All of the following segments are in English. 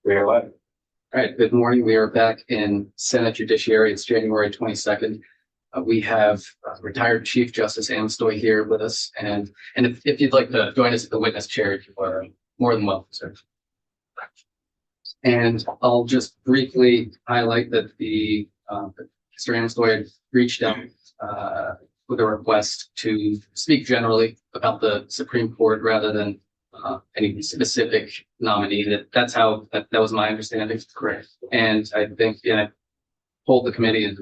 We're live. All right, good morning. We are back in Senate Judiciary. It's January 22nd. We have retired Chief Justice Ann Stoy here with us. And if you'd like to join us at the witness chair, you are more than welcome, sir. And I'll just briefly highlight that Mr. Ann Stoy reached out with a request to speak generally about the Supreme Court rather than any specific nominee. That's how that was my understanding. Correct. And I think, I told the committee and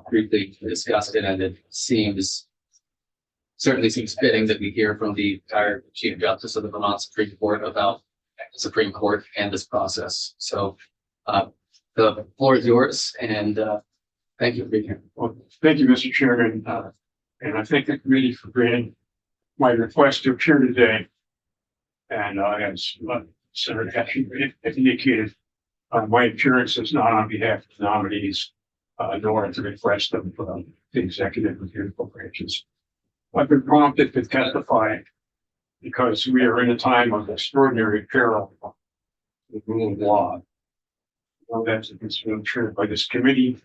briefly discussed it, and it certainly seems fitting that we hear from the retired Chief Justice of the Vermont Supreme Court about the Supreme Court and this process. So the floor is yours, and thank you for being here. Well, thank you, Mr. Chairman, and I thank the committee for granting my request to appear today. And as Senator Hatchie indicated, my appearance is not on behalf of the nominees, nor at the request of the executive and judicial branches. I've been prompted to testify because we are in a time of extraordinary peril with the rule of law. Well, that's been true by this committee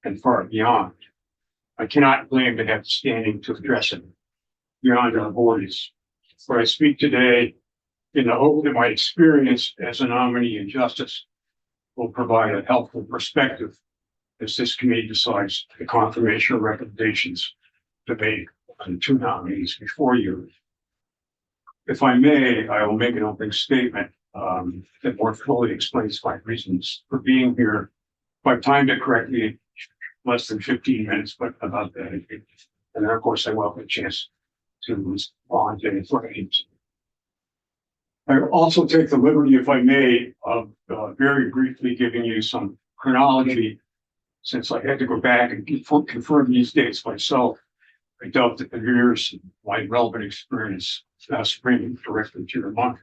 and far beyond. I cannot claim to have standing to address it beyond our borders. Where I speak today in the hope that my experience as a nominee in justice will provide a helpful perspective as this committee decides the confirmation of recommendations to make on the two nominees before you. If I may, I will make an opening statement that more fully explains my reasons for being here. If I've timed it correctly, less than 15 minutes, but about that. And then, of course, I welcome a chance to respond to any questions. I also take the liberty, if I may, of very briefly giving you some chronology, since I had to go back and confirm these dates myself. I doubt that the years my relevant experience springing directly to Vermont.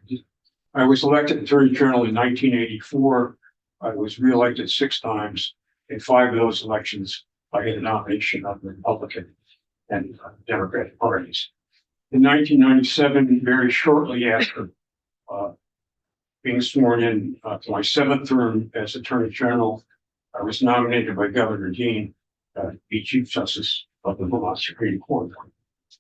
I was elected Attorney General in 1984. I was reelected 6 times. In 5 of those elections, I had a nomination of the Republican and Democratic parties. In 1997, very shortly after being sworn in to my 7th term as Attorney General, I was nominated by Governor Dean to be Chief Justice of the Vermont Supreme Court.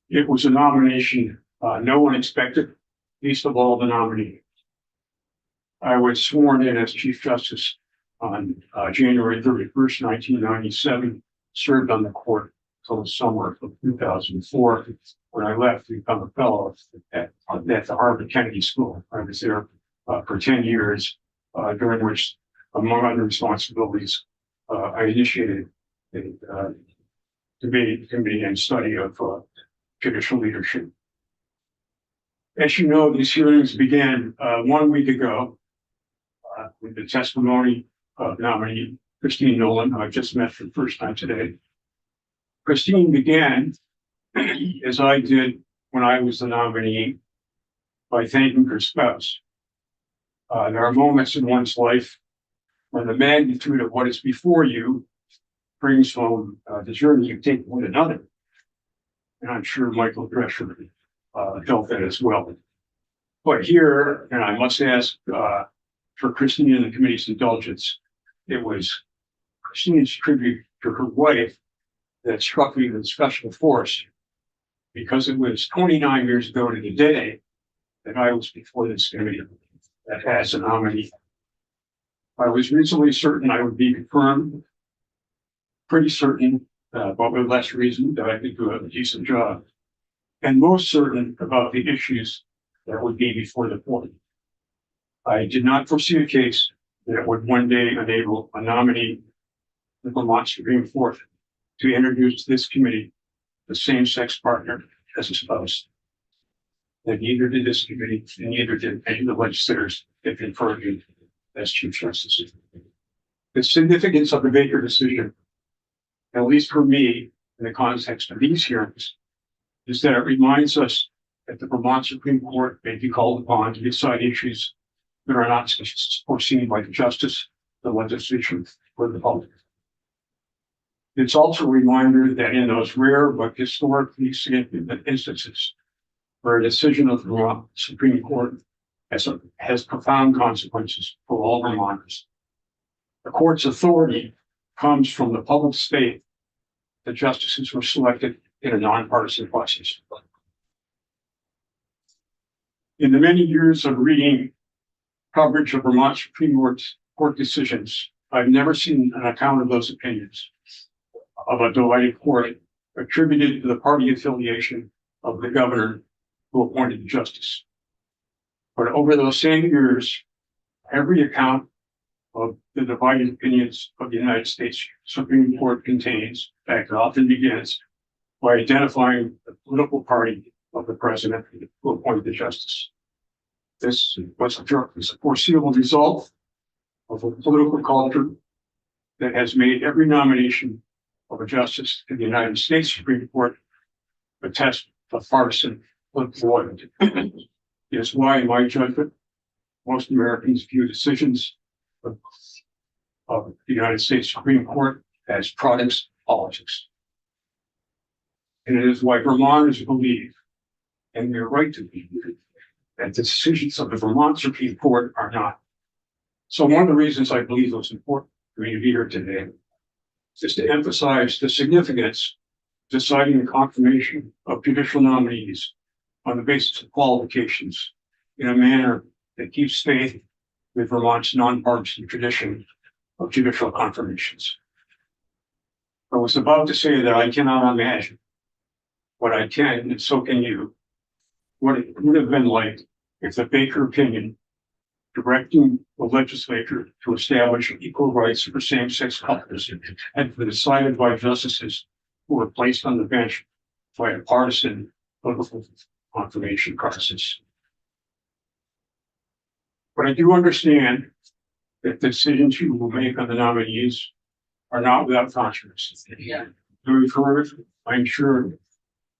It was a nomination no one expected, least of all the nominee. I was sworn in as Chief Justice on January 31st, 1997, served on the court until the summer of 2004. When I left to become a fellow at the Harvard Kennedy School. I was there for 10 years, during which, among other responsibilities, I initiated a debate committee and study of judicial leadership. As you know, these hearings began 1 week ago with the testimony of nominee Christine Nolan, who I just met for the first time today. Christine began, as I did when I was the nominee, by thanking her spouse. There are moments in one's life when the magnitude of what is before you brings home the journey you take with another. And I'm sure Michael Drescher felt that as well. But here, and I must ask for Christine and the committee's indulgence, it was Christine's tribute to her wife that struck me with special force, because it was 29 years ago to the day that I was before this committee that has a nominee. I was reasonably certain I would be confirmed, pretty certain, but with less reason that I could do a decent job, and most certain about the issues that would be before the court. I did not foresee a case that would one day enable a nominee of the Vermont Supreme Court to introduce to this committee the same-sex partner as a spouse. And neither did this committee, and neither did any of the legislators that confirmed me as Chief Justice. The significance of the Baker decision, at least for me, in the context of these hearings, is that it reminds us that the Vermont Supreme Court may be called upon to decide issues that are not foreseen by the justice, the legislature, or the public. It's also a reminder that in those rare but historically significant instances where a decision of the Vermont Supreme Court has profound consequences for all Vermonters. The court's authority comes from the public state that justices were selected in a nonpartisan process. In the many years of reading coverage of Vermont Supreme Court decisions, I've never seen an account of those opinions of a divided court attributed to the party affiliation of the governor who appointed the justice. But over those same years, every account of the divided opinions of the United States Supreme Court contains, in fact, it often begins by identifying the political party of the president who appointed the justice. This was a foreseeable result of a political culture that has made every nomination of a justice to the United States Supreme Court a test of partisan political loyalty. It is why, in my judgment, most Americans view decisions of the United States Supreme Court as products of politics. And it is why Vermonters believe, and they're right to believe, that the decisions of the Vermont Supreme Court are not. So one of the reasons I believe it was important for me to be here today is to emphasize the significance of deciding the confirmation of judicial nominees on the basis of qualifications in a manner that keeps faith with Vermont's nonpartisan tradition of judicial confirmations. I was about to say that I cannot imagine what I can, and so can you, what it would have been like if the Baker opinion directing the legislature to establish equal rights for same-sex couples had been decided by justices who were placed on the bench by a partisan political confirmation process. But I do understand that the decisions you will make on the nominees are not without controversy. Yeah. We've heard, I'm sure,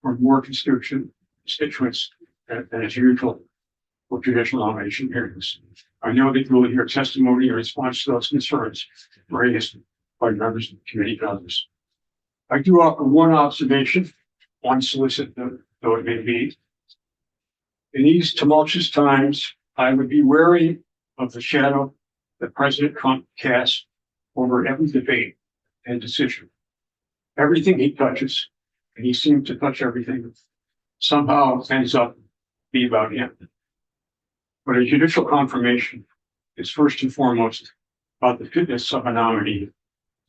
from more constituents than is usual for judicial nomination hearings. I know that you will hear testimony in response to those concerns raised by members of the committee and others. I do offer one observation, unsolicited though it may be. In these tumultuous times, I would be wary of the shadow that President Trump casts over every debate and decision. Everything he touches, and he seems to touch everything, somehow ends up being about him. But a judicial confirmation is first and foremost about the fitness of a nominee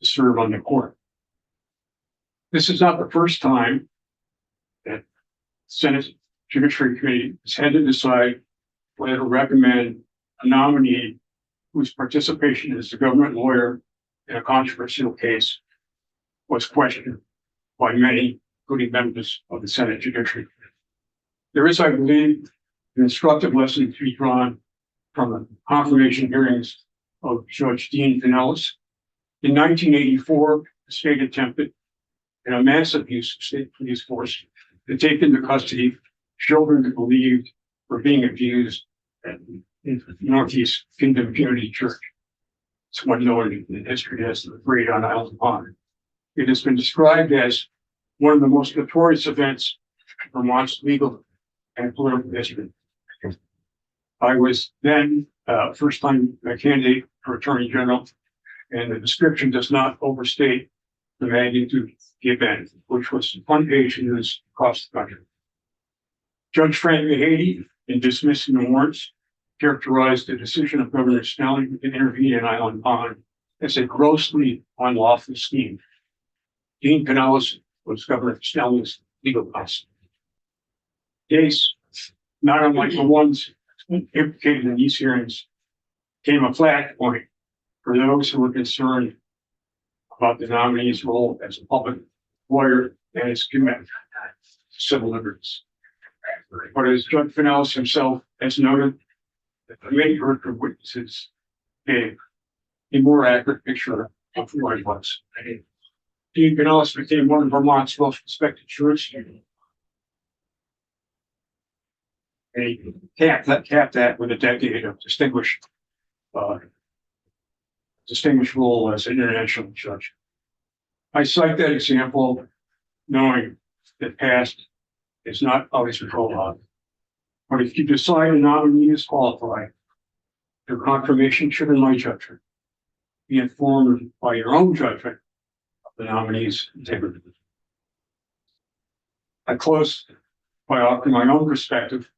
to serve on the court. This is not the first time that Senate Judiciary Committee has had to decide whether to recommend a nominee whose participation as a government lawyer in a controversial case was questioned by many, including members of the Senate Judiciary Committee. There is, I believe, an instructive lesson to be drawn from the confirmation hearings of Judge Dean Pinellas. In 1984, the state attempted, in a massive use of state police force, to take into custody children who believed were being abused at the Northeast Kingdom Community Church. It's one known in history as the raid on Island Pond. It has been described as one of the most notorious events in Vermont's legal and political history. I was then first-time candidate for Attorney General, and the description does not overstate the magnitude of the event, which was front-page news across the country. Judge Frank Mahady, in dismissing the warrants, characterized the decision of Governor Snelling to intervene in Island Pond as a grossly unlawful scheme. Dean Pinellas was Governor Snelling's legal counsel. Case, not unlike the ones implicated in these hearings, came a flat point for those who were concerned about the nominee's role as a public lawyer and his commitment to civil liberties. But as Judge Pinellas himself has noted, the committee heard from witnesses gave a more accurate picture of who I was. Dean Pinellas became one of Vermont's most respected jurists. And he capped that with a decade of distinguished role as an international judge. I cite that example knowing that past is not always controlled on. But if you decide a nominee is qualified, your confirmation should, in my judgment, be informed by your own judgment of the nominee's integrity. I close by offering my own perspective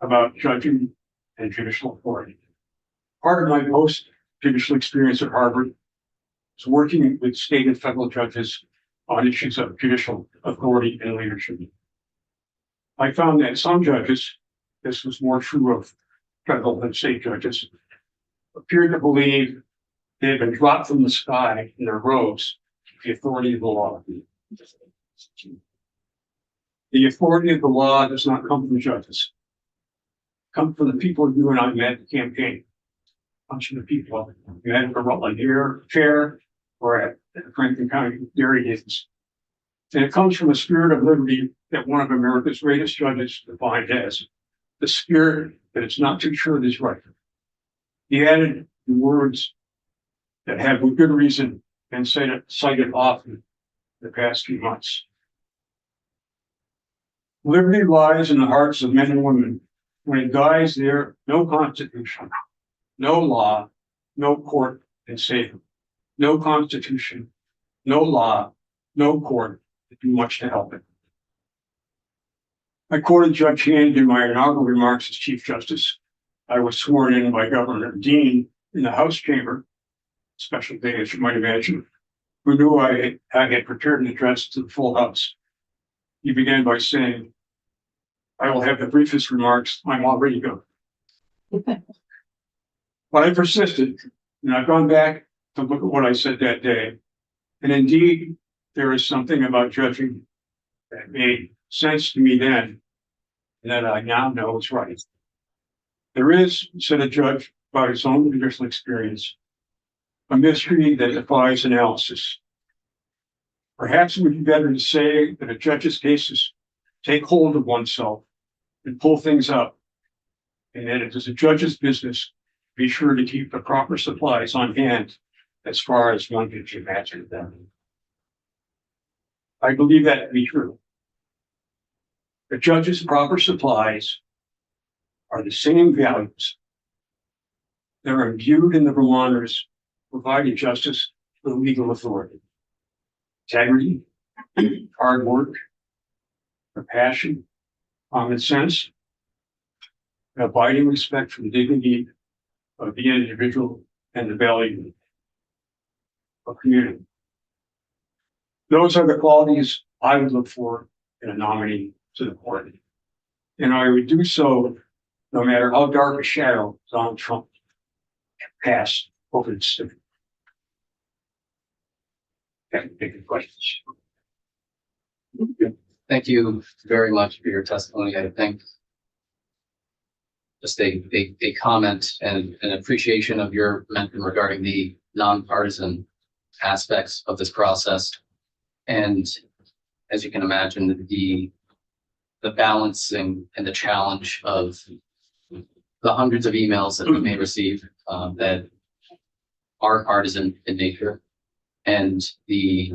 about judging and judicial authority. Part of my post-judicial experience at Harvard was working with state and federal judges on issues of judicial authority and leadership. I found that some judges, this was more true of federal and state judges, appeared to believe they had been dropped from the sky in their robes with the authority of the law. The authority of the law does not come from judges. It comes from the people you and I met at the campaign. It comes from the people you met at the Rutland Chair or at the Franklin County Dairy Days. And it comes from a spirit of liberty that one of America's greatest judges defined as the spirit that it's not too sure it is right. He added the words that have with good reason been cited often the past few months. Liberty lies in the hearts of men and women when it guides there no constitution, no law, no court can save them. No constitution, no law, no court to do much to help it. I quoted Judge Hand in my inaugural remarks as Chief Justice. I was sworn in by Governor Dean in the House chamber, special day as you might imagine, who knew I had prepared an address to the full House. He began by saying, "I will have the briefest remarks. I'm already going." But I persisted, and I've gone back to look at what I said that day. And indeed, there is something about judging that made sense to me then, and that I now know is right. There is, said a judge about his own judicial experience, a mystery that defies analysis. Perhaps it would be better to say that a judge's cases take hold of oneself and pull things up, and that it is a judge's business to be sure to keep the proper supplies on hand as far as one can imagine them. I believe that to be true. The judge's proper supplies are the same values that are imbued in the Vermonters providing justice with legal authority. Integrity, hard work, compassion, common sense, and abiding respect for the dignity of the individual and the value of community. Those are the qualities I would look for in a nominee to the court. And I would do so no matter how dark a shadow Donald Trump cast over the state. Take questions. Thank you very much for your testimony. I think just a comment and an appreciation of your mention regarding the nonpartisan aspects of this process. And as you can imagine, the balancing and the challenge of the hundreds of emails that we may receive that are partisan in nature, and the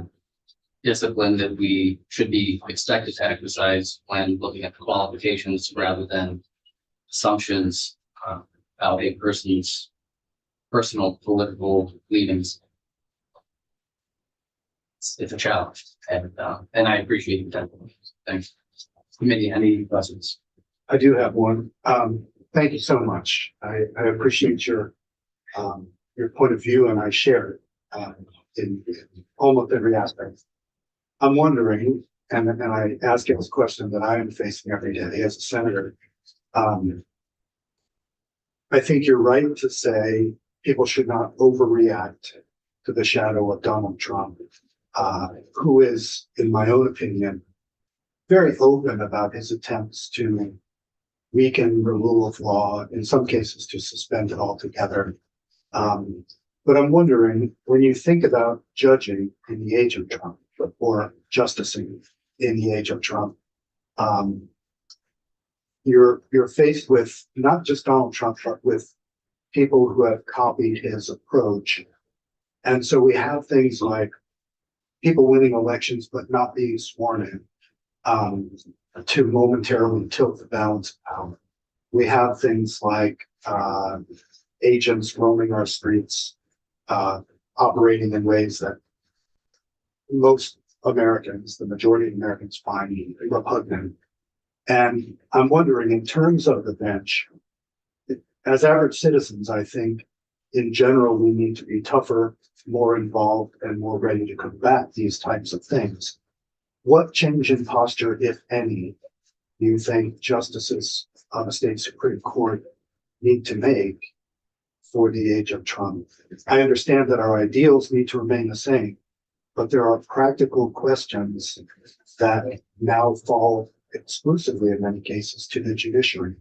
discipline that we should be expected to exercise when looking at the qualifications rather than assumptions about a person's personal political leanings. It's a challenge, and I appreciate that. Thanks. Committee, any questions? I do have one. Thank you so much. I appreciate your point of view, and I share it in almost every aspect. I'm wondering, and I ask you this question that I am facing every day as a senator. I think you're right to say people should not overreact to the shadow of Donald Trump, who is, in my own opinion, very open about his attempts to weaken the rule of law, in some cases to suspend it altogether. But I'm wondering, when you think about judging in the age of Trump, or justicing in the age of Trump, you're faced with not just Donald Trump, but with people who have copied his approach. And so we have things like people winning elections but not being sworn in, to momentarily tilt the balance of power. We have things like agents roaming our streets, operating in ways that most Americans, the majority of Americans, find repugnant. And I'm wondering, in terms of the bench, as average citizens, I think in general, we need to be tougher, more involved, and more ready to combat these types of things. What change in posture, if any, do you think justices on the state Supreme Court need to make for the age of Trump? I understand that our ideals need to remain the same, but there are practical questions that now fall exclusively, in many cases, to the judiciary.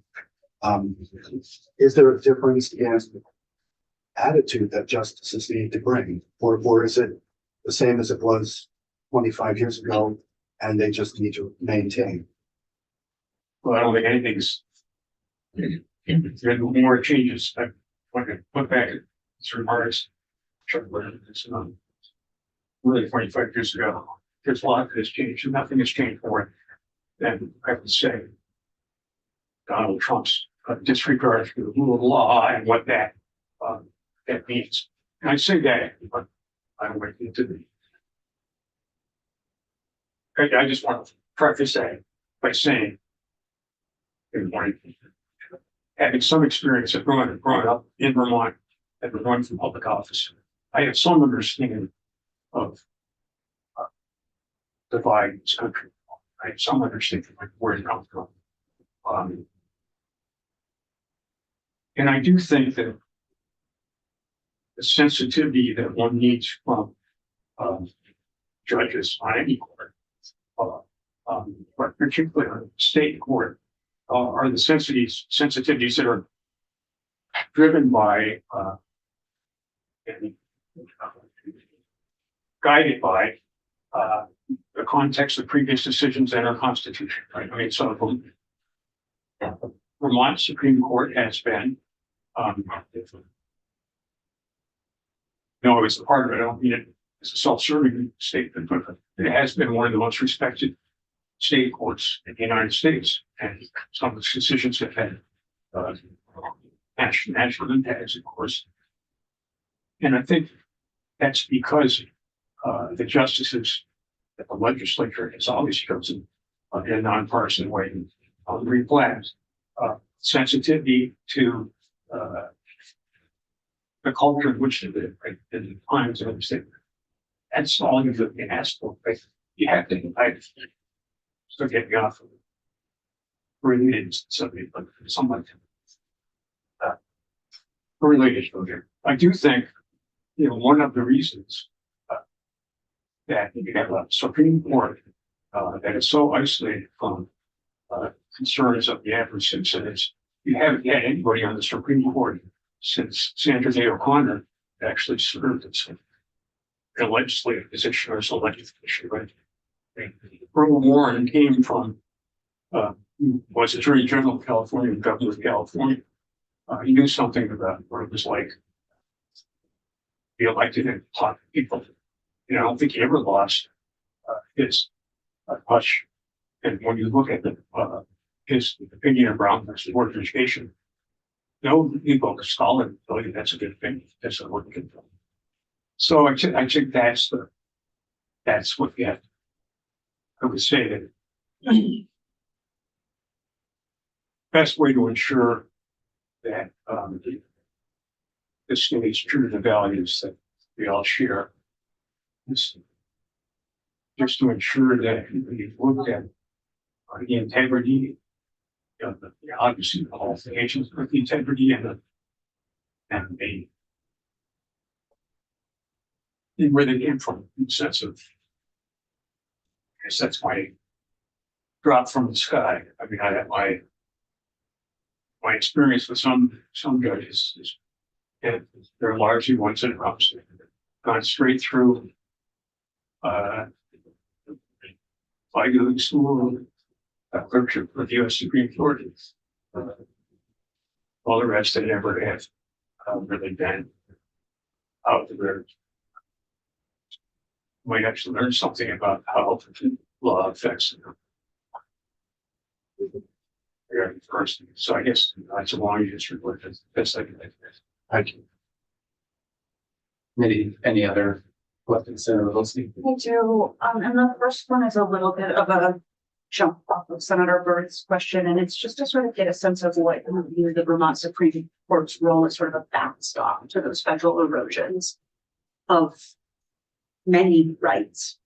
Is there a difference in attitude that justices need to bring, or is it the same as it was 25 years ago, and they just need to maintain? Well, I don't think anything's, there are more changes. I want to put back his remarks. Really 25 years ago, there's a lot that has changed, and nothing has changed more than, I would say, Donald Trump's disregard for the rule of law and what that means. And I say that, but I don't want to get into I just want to preface that by saying, good morning, having some experience of growing up in Vermont and running for public office, I have some understanding of divide in this country. I have some understanding of where it comes from. And I do think that the sensitivity that one needs from judges on any court, but particularly on state court, are the sensitivities that are driven by and guided by the context of previous decisions and our Constitution. Right? I mean, so the Vermont Supreme Court has been, no, it's a part of it. I don't mean it as a self-serving statement, but it has been one of the most respected state courts in the United States, and some of its decisions have had national impacts, of course. And I think that's because the justices that the legislature has always chosen in a nonpartisan way reflect sensitivity to the culture in which they live, right? And the times of the that's all you can ask for. Right? You have to still get me off of related something, but somewhat related here. I do think, one of the reasons that you have a Supreme Court that is so isolated from concerns of the average citizen is you haven't had anybody on the Supreme Court since Sandra Day O'Connor actually served as a legislative position or as a legislative position, right? Earl Warren came from, was Attorney General of California and Governor of California. He knew something about what it was like to be elected and talk to people. I don't think he ever lost his touch. And when you look at his opinion around the board of education, no people are scholar tell you that's a good thing. That's a working thing. So I think that's what you have. I would say that the best way to ensure that the state's true to the values that we all share is just to ensure that we look at the integrity, obviously the qualifications for the integrity and where they came from in the sense of, I guess that's my drop from the sky. I mean, I have my experience with some judges is that they're largely ones that have gone straight through Ivy School, clerkship for the U.S. Supreme Court. All the rest they never have really been out there. Might actually learn something about how law affects them. First, so I guess that's a long history, but that's like, Thank you. Any other questions, Senator Wilson? I do, and the first one is a little bit of a jump off of Senator Byrd's question, and it's just to sort of get a sense of what the Vermont Supreme Court's role as sort of a backstop to those federal erosions of many rights.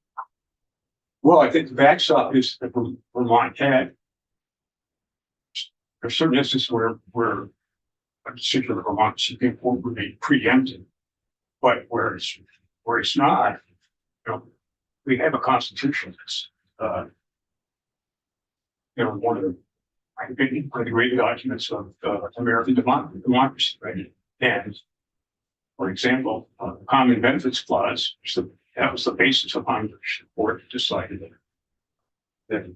well, I think the backstop is that Vermont had. There's certain instances where a decision of the Vermont Supreme Court would be preempted, but where it's not, we have a constitution that's, one of the, I think, one of the great documents of American democracy, right? And, for example, the Common Benefits Clause, that was the basis upon which the court decided that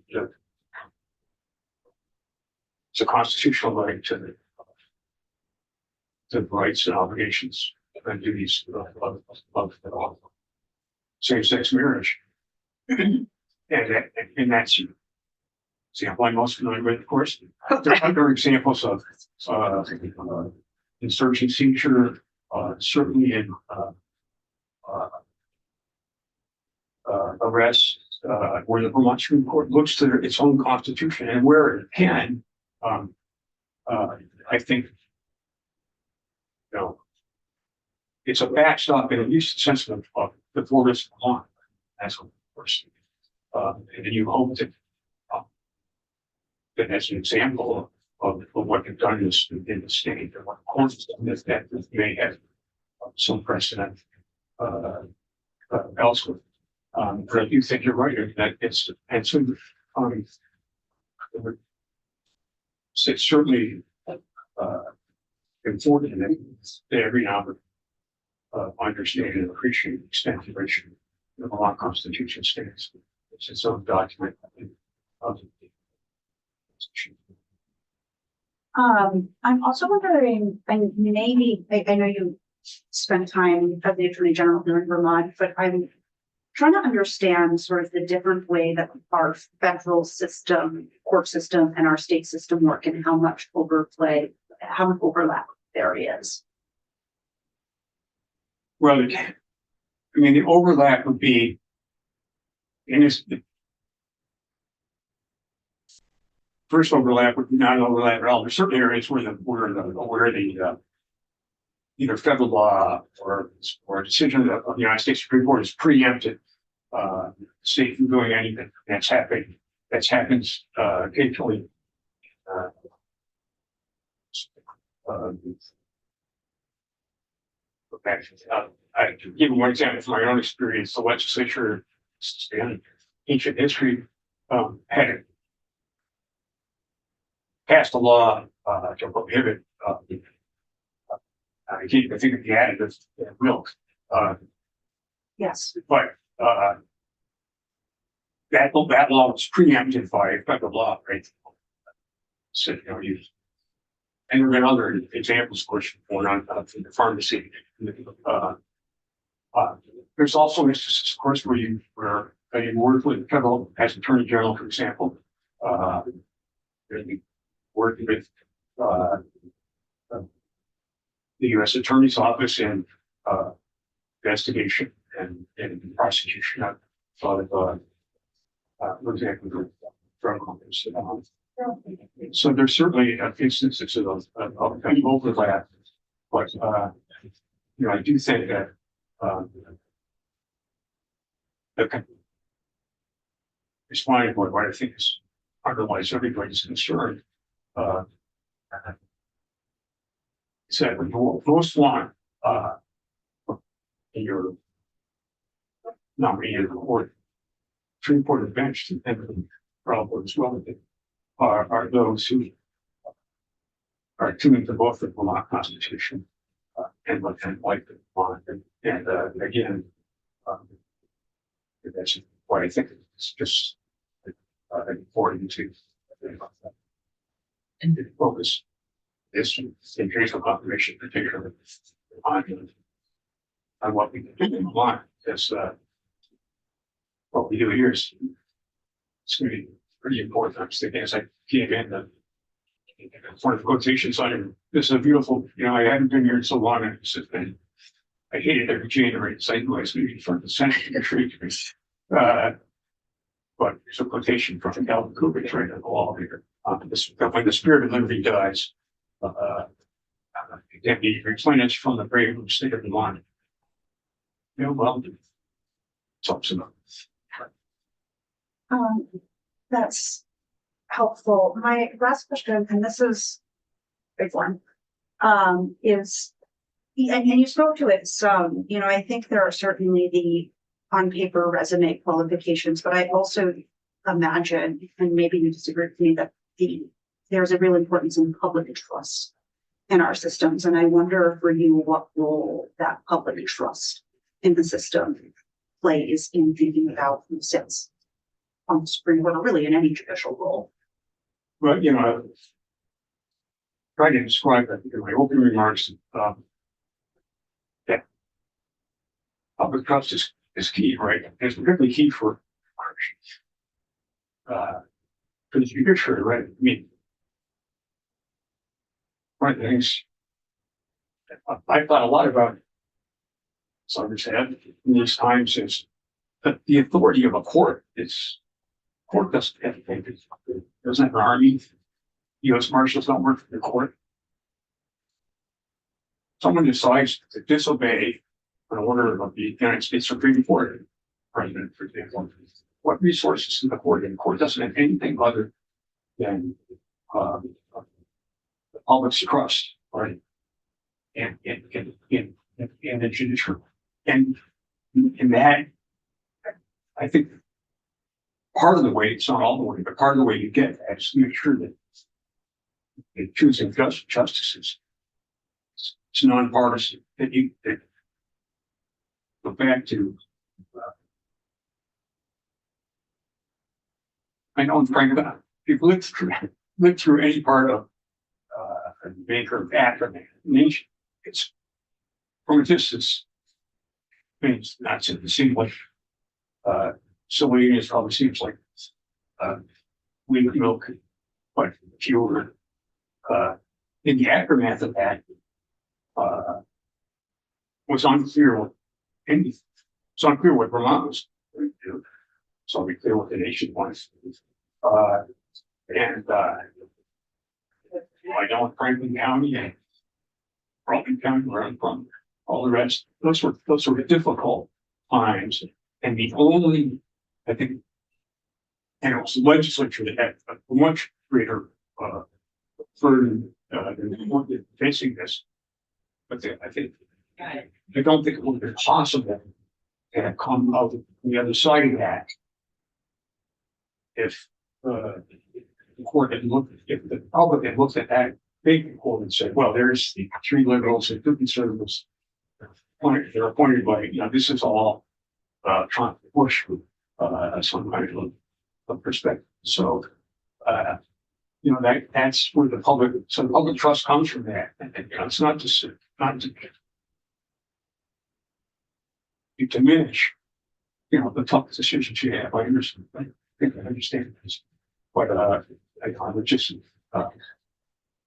it's a constitutional right to the rights and obligations and duties of same-sex marriage. And that's the example I'm most familiar with, of course. There are other examples of insurgent seizure, certainly in arrests, where the Vermont Supreme Court looks to its own constitution and where it can. I think, it's a backstop in at least the sense of the borders of law. That's what, of course. And then you hope that as an example of what you've done in the state and what courts that may have some precedent elsewhere. But I do think you're right that it's certainly important that every now understand and appreciate the extent to which the Vermont Constitution stands. It's its own document of the Constitution. I'm also wondering, and maybe I know you spent time as the Attorney General here in Vermont, but I'm trying to understand sort of the different way that our federal system, court system, and our state system work, and how much overlap there is. Well, the overlap would be in this. First overlap would not overlap at all. There's certain areas where the either federal law or a decision of the United States Supreme Court is preempted state from doing anything. That's happened. That happens occasionally. I give one example from my own experience. The legislature in ancient history had passed a law to prohibit I think the additives in milk. Yes. But that law was preempted by federal law, right? So and there have been other examples, of course, going on from the pharmacy. There's also instances, of course, where you work with federal as Attorney General, for example. Working with the U.S. Attorney's Office in investigation and prosecution of, for example, drug companies. So there's certainly instances of overlap, but I do think that responding to what I think is underlies everybody's concern. Said when you most want your nominee in the court, Supreme Court of bench and probably as well are those who are tuned to both the Vermont Constitution and like the Vermont and again that's what I think it's just important to focus this engagement population, particularly on what we can do in Vermont. Because what we do here is it's going to be pretty important. I'm thinking as I came in, the one of the quotations on it, this is a beautiful, I haven't been here in so long, and it's been, I hate it every January, it's like, maybe front of the center tree. But there's a quotation from Calvin Coolidge right on the wall here. When the spirit of liberty dies, it can be replenished from the brave state of Vermont. Well, it's up. That's helpful. My last question, and this is a big one, is, and you spoke to it some, I think there are certainly the on paper resume qualifications, but I also imagine, and maybe you disagree with me, that there's a real importance in public trust in our systems. And I wonder for you what role that public trust in the system plays in thinking about who sits on the Supreme Court, or really in any judicial role. Well, I tried to describe that in my opening remarks. That public trust is key, right? It's particularly key for the judiciary, right? I mean, one of the things I thought a lot about, as others have in these times, is that the authority of a court doesn't have anything. It doesn't have an army. U.S. Marshals don't work for the court. Someone decides to disobey an order of the United States Supreme Court, President, for example. What resources in the court? And the court doesn't have anything other than the public's trust, right? And the judiciary. And that, I think, part of the way, it's not all the way, but part of the way you get that is to make sure that choosing justices, it's nonpartisan. That go back to, I know in Frank, if you've lived through any part of a maker of African nation, it's from a distance. I mean, it's not it seems like Sylvania probably seems like wheat milk, but if you were in the aftermath of that, was unclear what Vermont was going to do. It's unclear what the nation wants. And I know in Franklin County and Rockland County, where I'm from, all the rest, those were difficult times. And the only, I think, and it was the legislature that had a much greater burden than facing this. But I don't think it would have been possible to have come out the other side of that if the court had if the public had looked at that big report and said, well, there's the 3 liberals and 2 conservatives. They're appointed by, this is all trying to push some kind of perspective. So, that's where the public trust comes from that. And it's not to diminish, the tough decisions you have. I understand this, but I would just,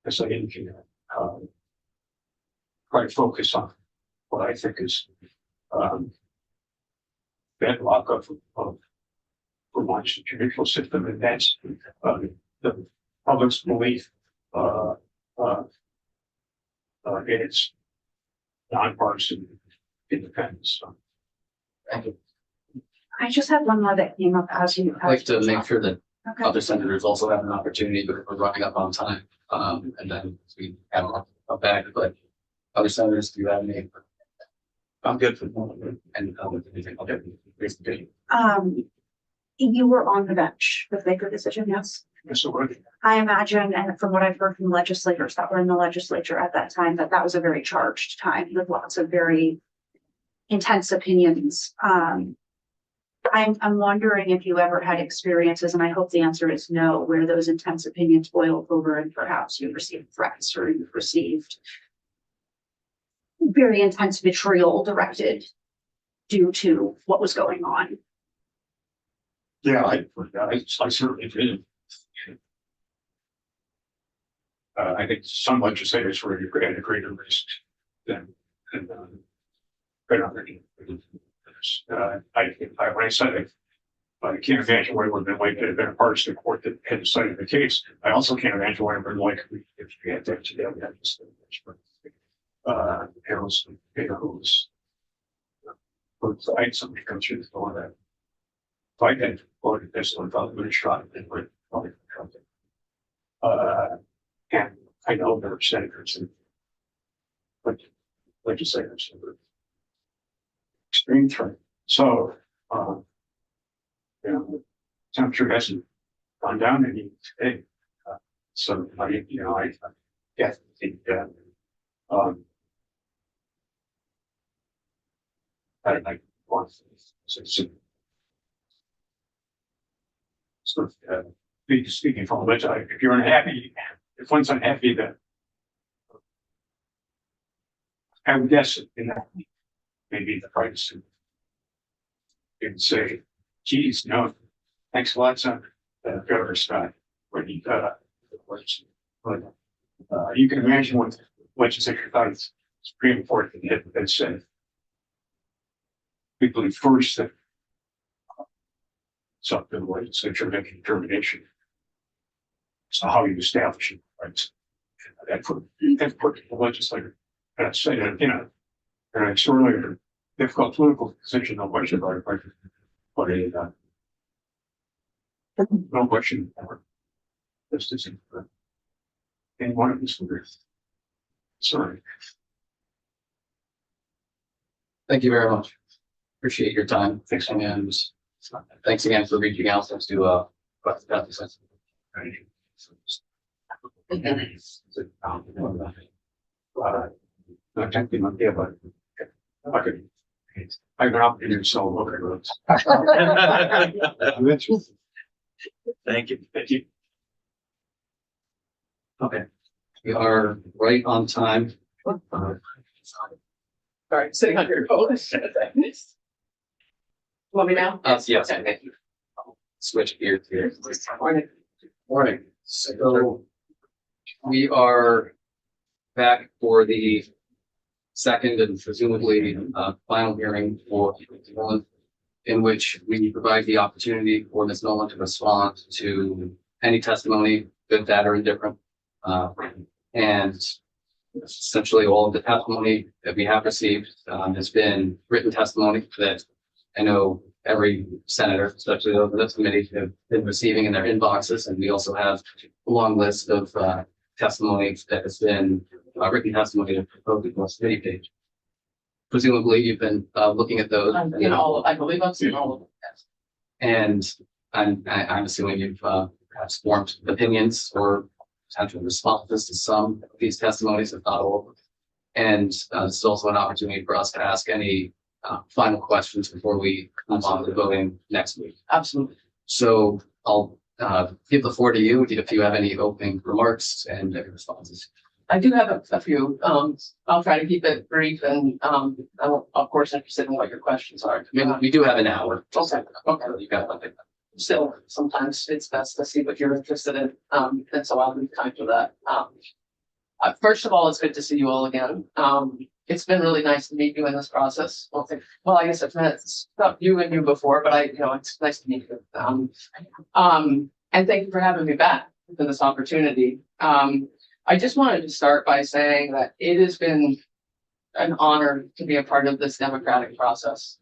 as I indicated, try to focus on what I think is bedrock of Vermont's judicial system, and that's the public's belief in its nonpartisan independence. So, Thank you. I just had one more that came up as you. I'd like to make sure that Okay. other senators also have an opportunity, but we're running up on time. And then we have a back, but other senators, do you have any? I'm good for and anything. Okay. You were on the bench with Baker decision, yes? so I imagine, and from what I've heard from legislators that were in the legislature at that time, that was a very charged time with lots of very intense opinions. I'm wondering if you ever had experiences, and I hope the answer is no, where those intense opinions boiled over and perhaps you received threats or you've received very intense vitriol directed due to what was going on. yeah, I certainly did. I think some legislators were at a greater risk than right underneath. When I said it, I can't imagine what it would have been like to have been a part of the court that had decided the case. I also can't imagine what it would have been like if we had that today. Harrelson, who's somebody comes through the door that if I had voted this one, probably would have shot it and would probably something. And I know there are senators and legislators that were extreme threat. So, temperature hasn't gone down any today. So I think that, I don't like once. Speaking from a legislator, if you're unhappy, if one's unhappy, that I would guess maybe the price and say, geez, no, thanks a lot, son. Governor Scott, when he works. But you can imagine what the legislature thought of the Supreme Court had said. We believe first that something the legislature making a determination. So how you establish it, right? That put the legislature and say that, and it's sort of a difficult political position, no question about it, but no question about this isn't any one of these leaders. Sorry. Thank you very much. Appreciate your time. Thanks. And thanks again for reaching out to about this. I've been up to so look at roads. Thank you. Thank you. Okay. We are right on time. All right, sitting on your phone. Want me now? Yes. Okay. Switch gears here. Morning. Morning. So we are back for the second and presumably final hearing for Ms. Nolan, in which we provide the opportunity for Ms. Nolan to respond to any testimony, good, bad, or indifferent. And essentially all of the testimony that we have received has been written testimony that I know every senator, especially those of this committee, have been receiving in their inboxes. And we also have a long list of testimony that has been written testimony to the committee page. Presumably, you've been looking at those. I believe I've seen all of them. Yes. And I'm assuming you've perhaps formed opinions or potential responses to some of these testimonies, if not all of them. And this is also an opportunity for us to ask any final questions before we move on to voting next week. Absolutely. So I'll give the floor to you if you have any opening remarks and responses. I do have a few. I'll try to keep it brief and I'm of course interested in what your questions are. We do have an hour. Okay. You got something. Still, sometimes it's best to see what you're interested in. And so I'll leave time for that. First of all, it's good to see you all again. It's been really nice to meet you in this process. Well, I guess I've met you and you before, but it's nice to meet you. And thank you for having me back for this opportunity. I just wanted to start by saying that it has been an honor to be a part of this democratic process,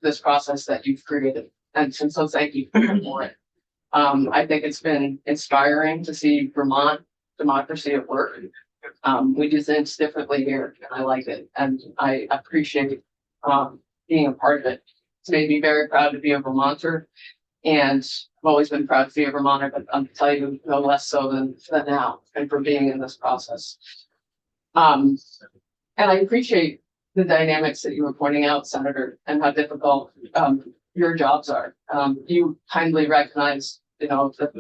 this process that you've created. And so thank you for it. I think it's been inspiring to see Vermont democracy at work. We do things differently here, and I like it, and I appreciate being a part of it. It's made me very proud to be a Vermonter, and I've always been proud to be a Vermonter, but I'll tell you no less so than now, and for being in this process. And I appreciate the dynamics that you were pointing out, Senator, and how difficult your jobs are. You kindly recognize, that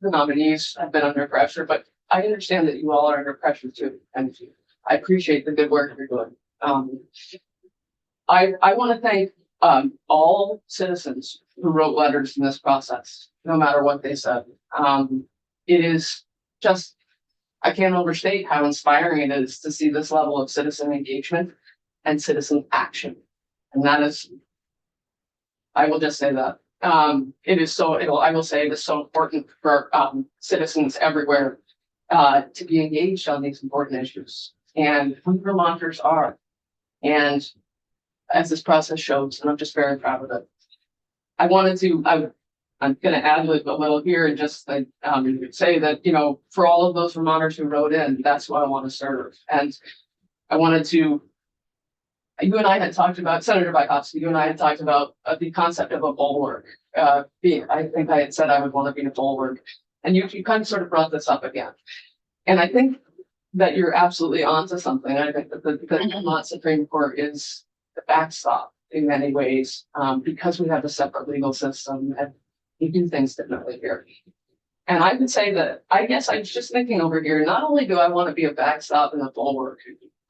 the nominees have been under pressure, but I understand that you all are under pressure too, and I appreciate the good work you're doing. I want to thank all citizens who wrote letters in this process, no matter what they said. It is just, I can't overstate how inspiring it is to see this level of citizen engagement and citizen action. And that is, I will just say that. It is so, I will say it is so important for citizens everywhere to be engaged on these important issues. And we Vermonters are. And as this process shows, and I'm just very proud of it. I'm going to add a little here and just say that, you know, for all of those Vermonters who wrote in, that's what I want to serve. And I wanted to, you and I had talked about, Senator Bykowski, you and I had talked about the concept of a bulwark. I think I had said I would want to be a bulwark. And you kind of sort of brought this up again. And I think that you're absolutely onto something. I think that the Vermont Supreme Court is the backstop in many ways, because we have a separate legal system and we do things differently here. And I would say that, I guess I was just thinking over here, not only do I want to be a backstop and a bulwark,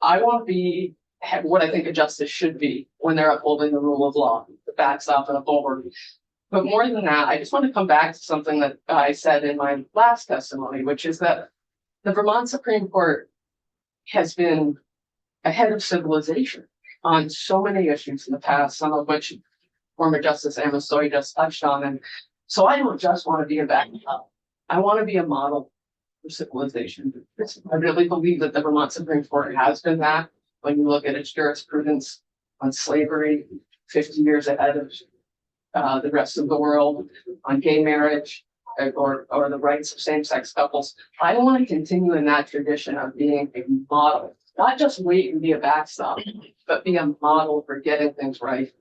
I want to be what I think a justice should be when they're upholding the rule of law, the backstop and a bulwark. But more than that, I just want to come back to something that I said in my last testimony, which is that the Vermont Supreme Court has been ahead of civilization on so many issues in the past, some of which former Justice Amisoy just touched on. And so I don't just want to be a backup. I want to be a model for civilization. I really believe that the Vermont Supreme Court has been that. When you look at its jurisprudence on slavery, 50 years ahead of the rest of the world, on gay marriage, or the rights of same-sex couples. I want to continue in that tradition of being a model, not just wait and be a backstop, but be a model for getting things right.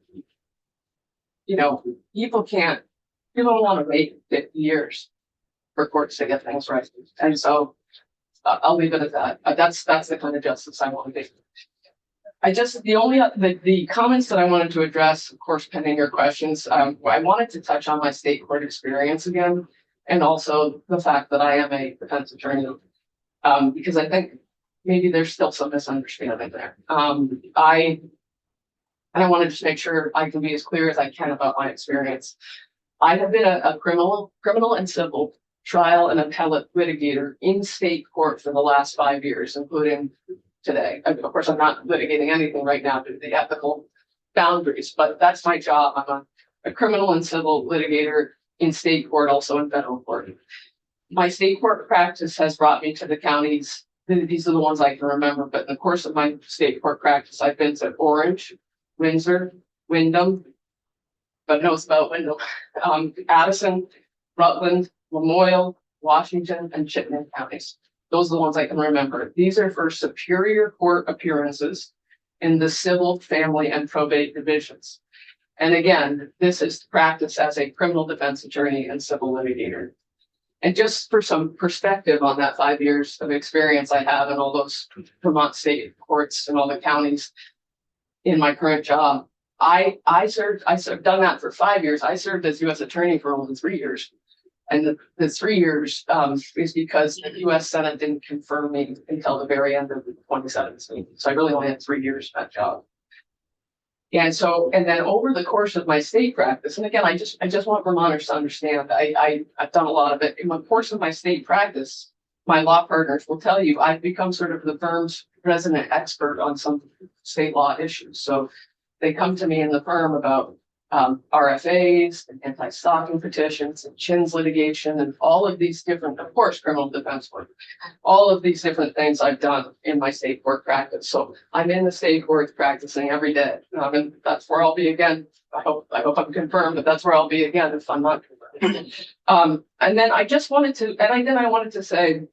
You know, people don't want to wait 50 years for courts to get things right. And so I'll leave it at that. That's the kind of justice I want to be. The comments that I wanted to address, of course, pending your questions, I wanted to touch on my state court experience again, and also the fact that I am a defense attorney, because I think maybe there's still some misunderstanding there. I want to just make sure I can be as clear as I can about my experience. I have been a criminal and civil trial and appellate litigator in state court for the last 5 years, including today. Of course, I'm not litigating anything right now due to the ethical boundaries, but that's my job. I'm a criminal and civil litigator in state court, also in federal court. My state court practice has brought me to the counties. These are the ones I can remember, but in the course of my state court practice, I've been to Orange, Windsor, Windham, but no, it's about Windham, Addison, Rutland, Lamoille, Washington, and Chittenden counties. Those are the ones I can remember. These are for Superior Court appearances in the civil, family, and probate divisions. And again, this is practice as a criminal defense attorney and civil litigator. And just for some perspective on that 5 years of experience I have in all those Vermont state courts and all the counties in my current job, I've done that for 5 years. I served as U.S. attorney for only 3 years. And the 3 years is because the U.S. Senate didn't confirm me until the very end of 2017. So I really only had 3 years in that job. And then over the course of my state practice, and again, I just want Vermonters to understand, I've done a lot of it. In the course of my state practice, my law partners will tell you I've become sort of the firm's resident expert on some state law issues. So they come to me in the firm about RFAs and anti-stalking petitions and Chin's litigation and all of these different, of course, criminal defense work, all of these different things I've done in my state court practice. So I'm in the state courts practicing every day. And that's where I'll be again. I hope I'm confirmed, but that's where I'll be again if I'm not confirmed. And then I wanted to say,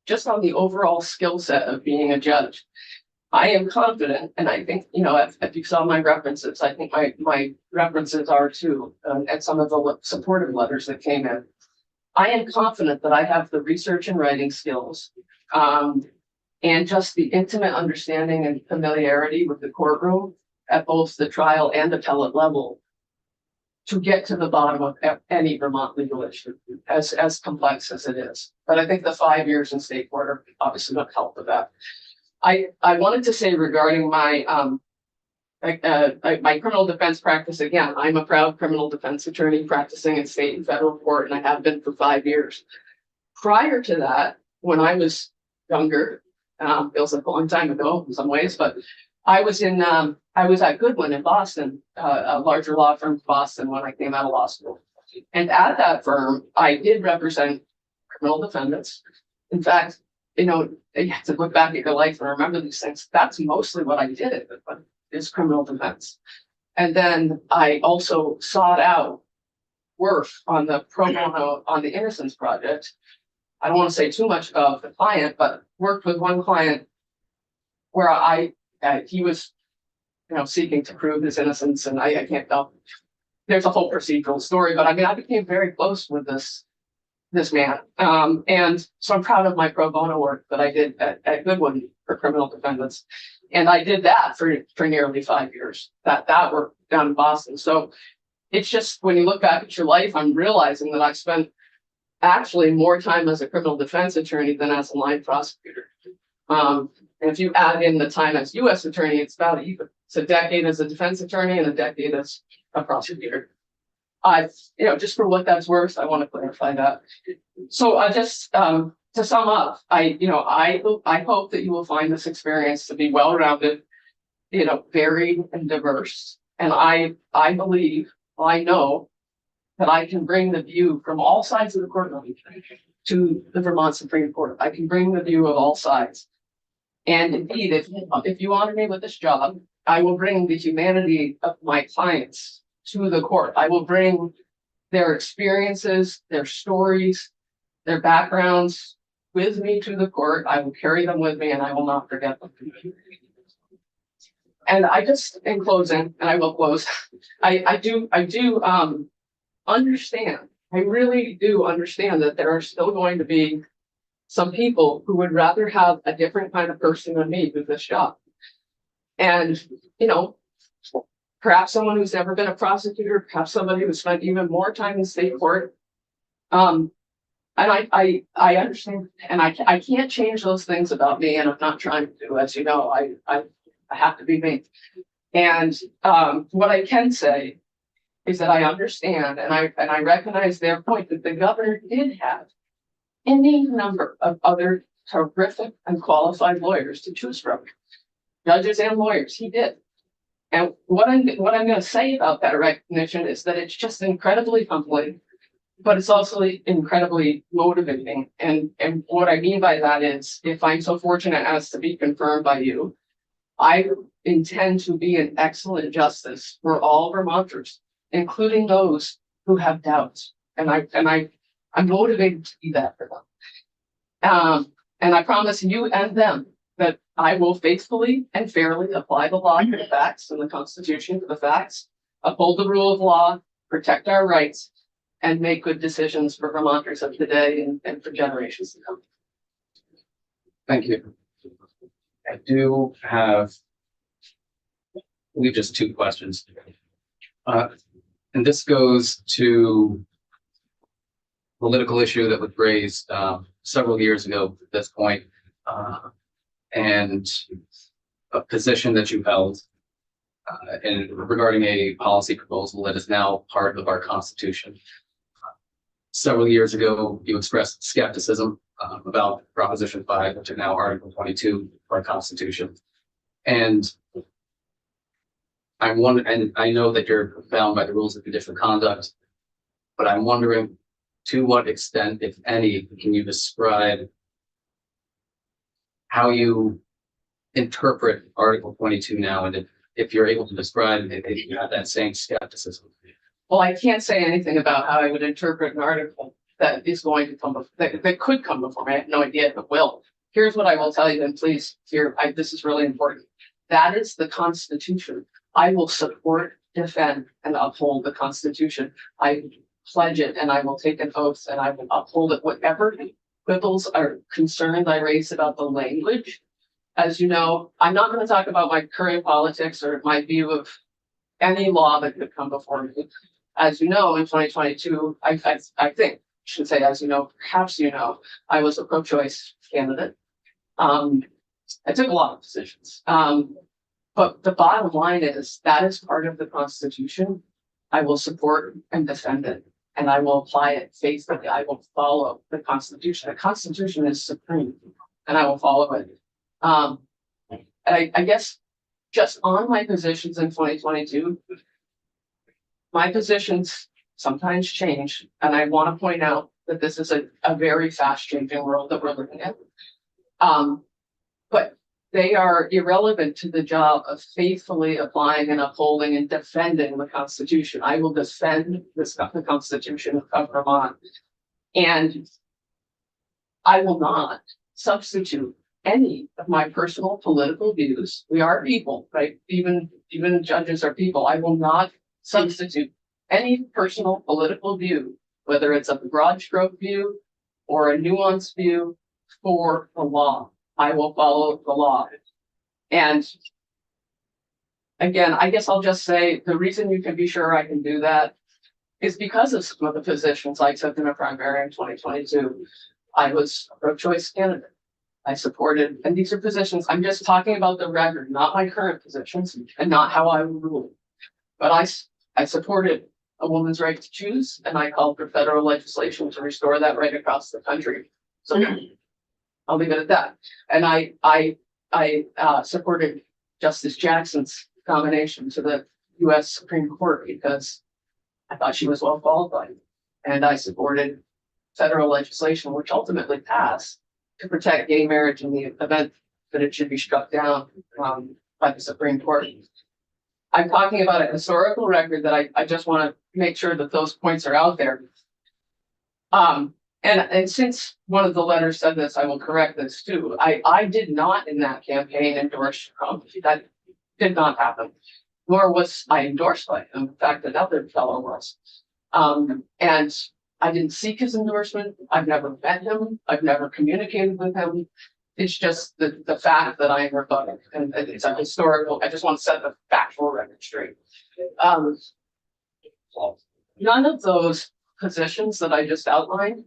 just on the overall skill set of being a judge, I am confident, and I think, you know, if you saw my references, I think my references are too, and some of the supportive letters that came in. I am confident that I have the research and writing skills, and just the intimate understanding and familiarity with the courtroom at both the trial and appellate level to get to the bottom of any Vermont legal issue, as complex as it is. But I think the 5 years in state court are obviously going to help with that. I wanted to say regarding my my criminal defense practice, again, I'm a proud criminal defense attorney practicing in state and federal court, and I have been for 5 years. Prior to that, when I was younger, feels like a long time ago in some ways, but I was at Goodwin in Boston, a larger law firm in Boston when I came out of law school. And at that firm, I did represent criminal defendants. In fact, you have to look back at your life and remember these things. That's mostly what I did at Goodwin, is criminal defense. And then I also sought out work on the pro bono on the Innocence Project. I don't want to say too much about the client, but worked with one client where he was, seeking to prove his innocence, and I can't tell. There's a whole procedural story, but I mean, I became very close with this man, and so I'm proud of my pro bono work that I did at Goodwin for criminal defendants, and I did that for nearly 5 years. That work down in Boston. So it's just when you look back at your life, I'm realizing that I spent actually more time as a criminal defense attorney than as a line prosecutor. And if you add in the time as U.S. attorney, it's about even. It's a decade as a defense attorney and a decade as a prosecutor. Just for what that's worth, I want to clarify that. So I just, to sum up, I hope that you will find this experience to be well-rounded, varied and diverse. And I believe, I know that I can bring the view from all sides of the courtroom to the Vermont Supreme Court. I can bring the view of all sides. And indeed, if you honor me with this job, I will bring the humanity of my clients to the court. I will bring their experiences, their stories, their backgrounds with me to the court. I will carry them with me and I will not forget them. And I just, in closing, and I will close, I do understand, I really do understand that there are still going to be some people who would rather have a different kind of person than me do this job. And, perhaps someone who's never been a prosecutor, perhaps somebody who spent even more time in state court. And I understand, and I can't change those things about me, and I'm not trying to, as you know, I have to be me. And what I can say is that I understand, and I recognize their point that the governor did have any number of other terrific and qualified lawyers to choose from. Judges and lawyers, he did. And what I'm going to say about that recognition is that it's just incredibly humbling, but it's also incredibly motivating. And what I mean by that is, if I'm so fortunate as to be confirmed by you, I intend to be an excellent justice for all Vermonters, including those who have doubts. And I'm motivated to be that for them. And I promise you and them that I will faithfully and fairly apply the law to the facts and the Constitution to the facts, uphold the rule of law, protect our rights, and make good decisions for Vermonters of today and for generations to come. Thank you. I do have, I believe, just 2 questions. And this goes to a political issue that was raised several years ago at this point, and a position that you held and regarding a policy proposal that is now part of our Constitution. Several years ago, you expressed skepticism about Proposition 5, which is now Article 22 of our Constitution. And and I know that you're bound by the rules of judicial conduct, but I'm wondering, to what extent, if any, can you describe how you interpret Article 22 now, and if you're able to describe if you have that same skepticism? Well, I can't say anything about how I would interpret an article that is going to come that could come before me. I have no idea if it will. Here's what I will tell you, and please, this is really important. That is the Constitution. I will support, defend, and uphold the Constitution. I pledge it, and I will take an oath, and I will uphold it. Whatever quibbles or concerns I raise about the language, as you know, I'm not going to talk about my current politics or my view of any law that could come before me. As you know, in 2022, I think, should say, as you know, perhaps you know, I was a pro-choice candidate. I took a lot of positions. But the bottom line is that is part of the Constitution. I will support and defend it. and I will apply it faithfully. I will follow the Constitution. The Constitution is supreme, and I will follow it. And I guess just on my positions in 2022, my positions sometimes change, and I want to point out that this is a very fast changing world that we're living in. But they are irrelevant to the job of faithfully applying and upholding and defending the Constitution. I will defend the Constitution of Vermont, and I will not substitute any of my personal political views. We are people, right? Even judges are people. I will not substitute any personal political view, whether it's a broad stroke view or a nuanced view, for the law. I will follow the law. And again, I guess I'll just say the reason you can be sure I can do that is because of some of the positions I took in a primary in 2022. I was a pro-choice candidate. I supported, and these are positions, I'm just talking about the record, not my current positions and not how I would rule. But I supported a woman's right to choose, and I called for federal legislation to restore that right across the country. So I'll leave it at that. And I supported Justice Jackson's nomination to the U.S. Supreme Court because I thought she was well qualified. And I supported federal legislation, which ultimately passed, to protect gay marriage in the event that it should be struck down by the Supreme Court. I'm talking about a historical record that I just want to make sure that those points are out there. And since one of the letters said this, I will correct this too. I did not in that campaign endorse Trump. That did not happen. Nor was I endorsed by him. In fact, another fellow was. And I didn't seek his endorsement. I've never met him. I've never communicated with him. It's just the fact that I am rebutting, and it's a historical. I just want to set the factual record straight. None of those positions that I just outlined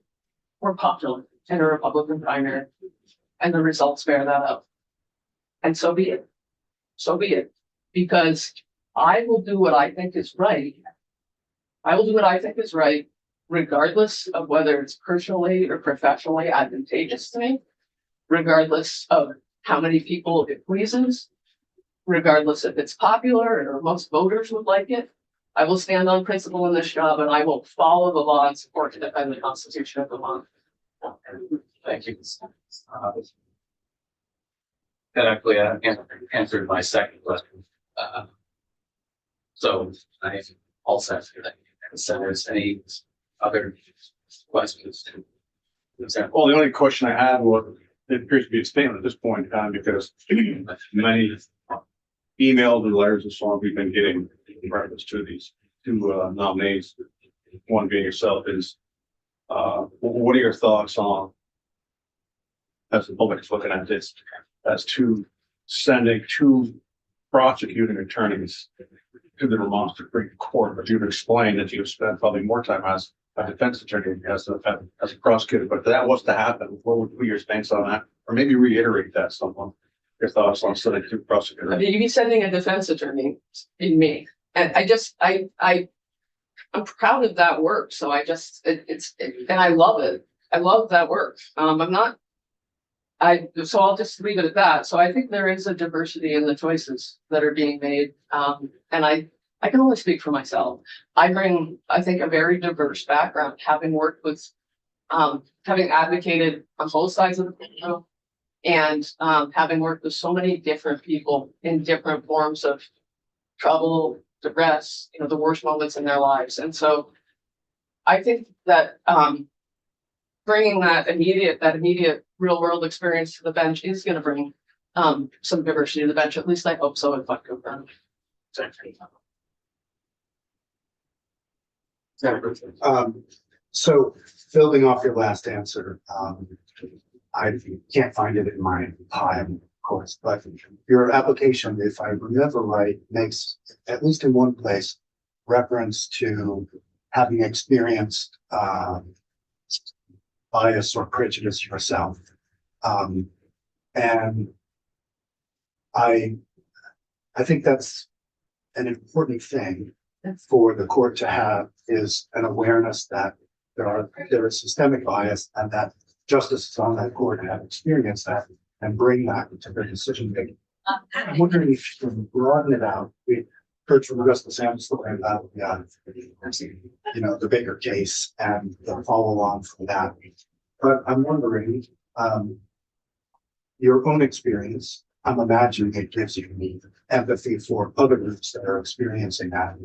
were popular in a Republican primary, and the results bear that out. And so be it. So be it. Because I will do what I think is right. I will do what I think is right, regardless of whether it's personally or professionally advantageous to me, regardless of how many people it pleases, regardless if it's popular or most voters would like it. I will stand on principle in this job, and I will follow the law and support to defend the Constitution of Vermont. Thank you. That actually answered my second question. So I all set for that. So there's any other questions? Well, the only question I had was, it appears to be a statement at this point in time, because many emails and letters and so on we've been getting in reference to these two nominees, one being yourself, is what are your thoughts on, as the public is looking at this, as to sending two prosecuting attorneys to the Vermont Supreme Court? But you've explained that you've spent probably more time as a defense attorney as a prosecutor, but if that was to happen, what would be your stance on that? Or maybe reiterate that someone, your thoughts on sending two prosecutors. You'd be sending a defense attorney in me. And I'm proud of that work. So and I love it. I love that work. So I'll just leave it at that. So I think there is a diversity in the choices that are being made. And I can only speak for myself. I bring, I think, a very diverse background, having worked with, having advocated on both sides of the panel, and having worked with so many different people in different forms of trouble, duress, the worst moments in their lives. And so I think that bringing that immediate real world experience to the bench is going to bring some diversity to the bench. At least I hope so. If I confirm. So building off your last answer, I can't find it in my pile, of course, but your application, if I remember right, makes, at least in one place, reference to having experienced bias or prejudice yourself. And I think that's an important thing, for the court to have is an awareness that there is systemic bias and that justices on that court have experienced that and bring that into their decision making. I'm wondering if you can broaden it out. We heard from Justice Amsler about the Baker case and the follow on from that. But I'm wondering, your own experience, I'm imagining it gives you empathy for other groups that are experiencing that,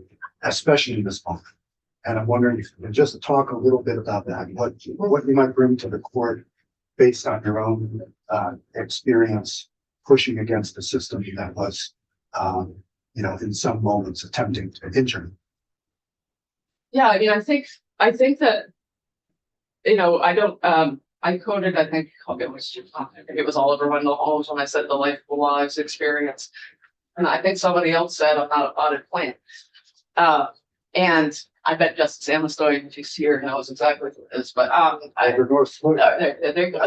especially in this moment. And I'm wondering if you can just talk a little bit about that, what you might bring to the court based on your own experience pushing against the system that was, in some moments attempting to injure. Yeah, I mean, I think that, I don't, I quoted, I think it was Oliver Wendell Holmes when I said the life of lives experience. And I think somebody else said I'm not a potted plant. And I bet Justice Amsler, if he's here, knows exactly what it is, but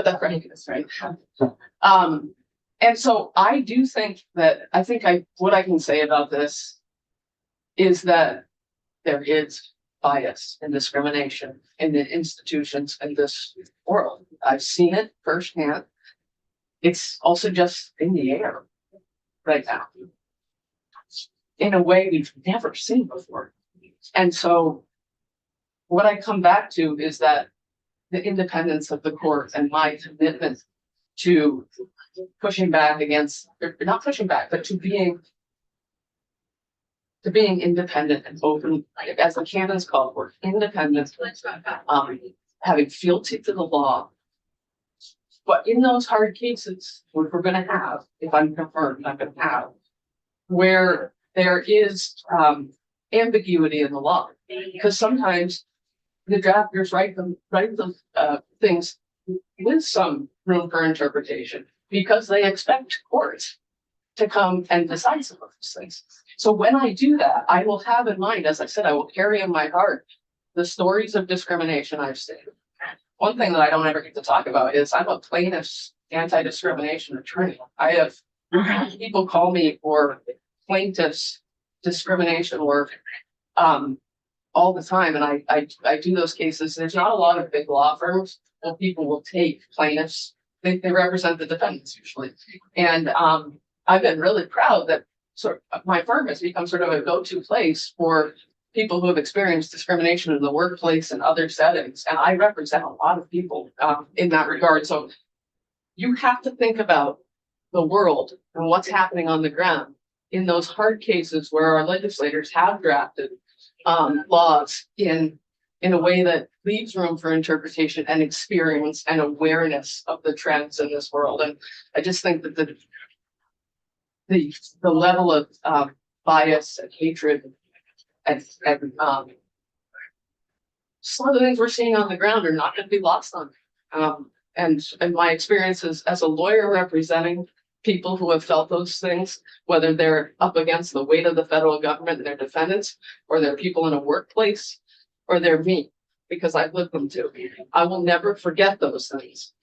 that's right. And so I do think that what I can say about this is that there is bias and discrimination in the institutions in this world. I've seen it firsthand. It's also just in the air right now in a way we've never seen before. And so what I come back to is that the independence of the court and my commitment to pushing back against, or not pushing back, but to being independent and open, as the canons call for, independent, having fealty to the law. But in those hard cases, which we're going to have, if I'm confirmed, I'm going to have, where there is ambiguity in the law, because sometimes the drafters write the things with some room for interpretation because they expect courts to come and decide some of these things. So when I do that, I will have in mind, as I said, I will carry in my heart the stories of discrimination I've seen. One thing that I don't ever get to talk about is I'm a plaintiff's anti-discrimination attorney. I have people call me for plaintiff's discrimination work all the time, and I do those cases. There's not a lot of big law firms where people will take plaintiffs. They represent the defendants usually, and I've been really proud that my firm has become sort of a go-to place for people who have experienced discrimination in the workplace and other settings, and I represent a lot of people in that regard. So you have to think about the world and what's happening on the ground in those hard cases where our legislators have drafted laws in a way that leaves room for interpretation and experience and awareness of the trends in this world. And I just think that the level of bias and hatred and some of the things we're seeing on the ground are not going to be lost on me. And my experiences as a lawyer representing people who have felt those things, whether they're up against the weight of the federal government and their defendants, or they're people in a workplace, or they're me, because I've lived them too. I will never forget those things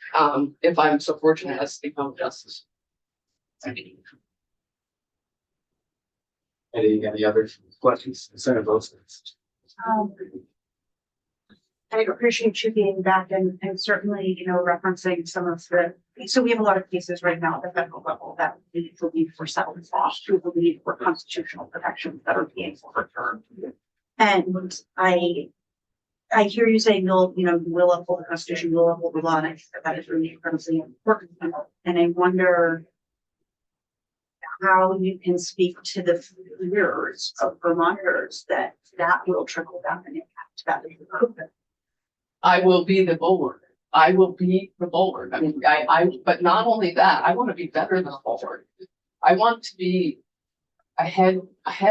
if I'm so fortunate as to become justice. Any other questions? Senator Wilson. I appreciate you being back and certainly, referencing some of so we have a lot of cases right now at the federal level that we believe for settlement laws, we believe for constitutional protections that are being overturned. And I hear you saying you will uphold the Constitution, will uphold the law, and I think that is really incredibly important. And I wonder how you can speak to the fears of Vermonters that will trickle down and impact that movement. I will be the bulwark. I will be the bulwark. I mean, but not only that, I want to be better than a bulwark. I want to be ahead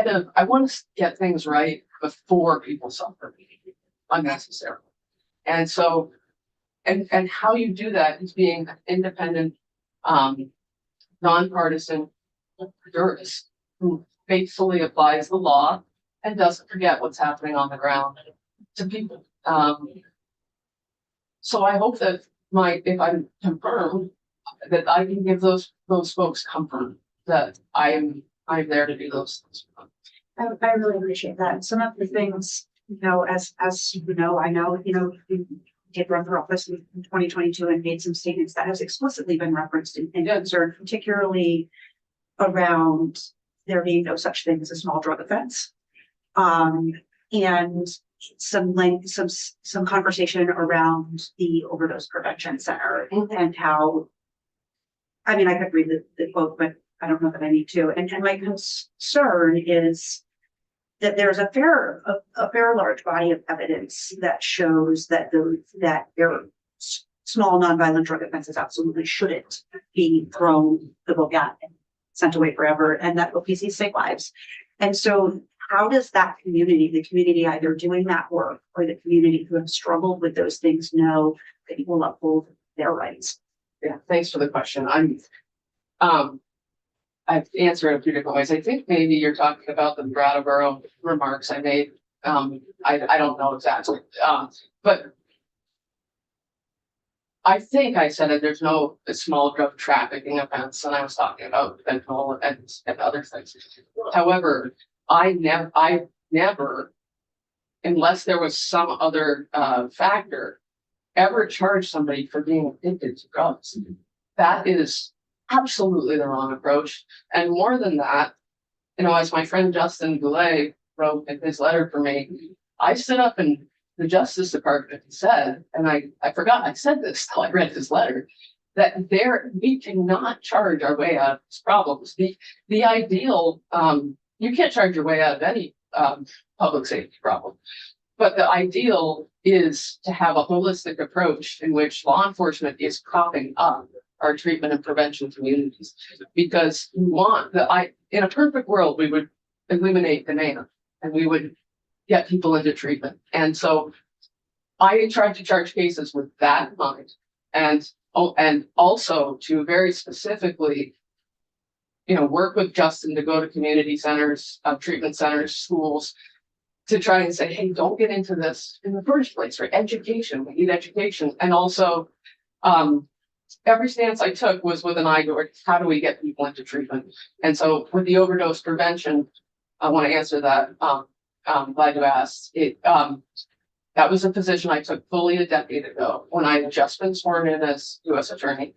of, I want to get things right before people suffer unnecessarily. And so, and how you do that is being an independent, nonpartisan jurist who faithfully applies the law and doesn't forget what's happening on the ground to people. So I hope that if I'm confirmed, that I can give those folks comfort that I'm there to do those things. I really appreciate that. Some of the things, you know, as you know, I know, you know, you did run for office in 2022 and made some statements that has explicitly been referenced in concern, particularly around there being no such thing as a small drug offense. And some conversation around the overdose prevention center and how, I mean, I could read the quote, but I don't know that I need to. And my concern is that there's a fair large body of evidence that shows that there small nonviolent drug offenses absolutely shouldn't be thrown the book at and sent away forever, and that OPCs save lives. And so how does that community, the community either doing that work or the community who have struggled with those things, know that you will uphold their rights? Yeah, thanks for the question. I've answered it a few different ways. I think maybe you're talking about the Brattleboro remarks I made. I don't know exactly, but I think I said that there's no small drug trafficking offense, and I was talking about fentanyl and other things. However, I never, unless there was some other factor, ever charged somebody for being addicted to drugs. That is absolutely the wrong approach. And more than that, you know, as my friend Justin Goulet wrote in his letter for me, I stood up in the Justice Department and said, and I forgot I said this till I read his letter, that we cannot charge our way out of these problems. The ideal, you can't charge your way out of any public safety problem, but the ideal is to have a holistic approach in which law enforcement is propping up our treatment and prevention communities, because we want in a perfect world, we would eliminate demand and we would get people into treatment. And so I tried to charge cases with that in mind, and also to very specifically, you know, work with Justin to go to community centers, treatment centers, schools, to try and say, hey, don't get into this in the first place, right? Education, we need education. And also, every stance I took was with an eye towards how do we get people into treatment. And so with the overdose prevention, I want to answer that. I'm glad you asked. That was a position I took fully a decade ago when I had just been sworn in as U.S. Attorney.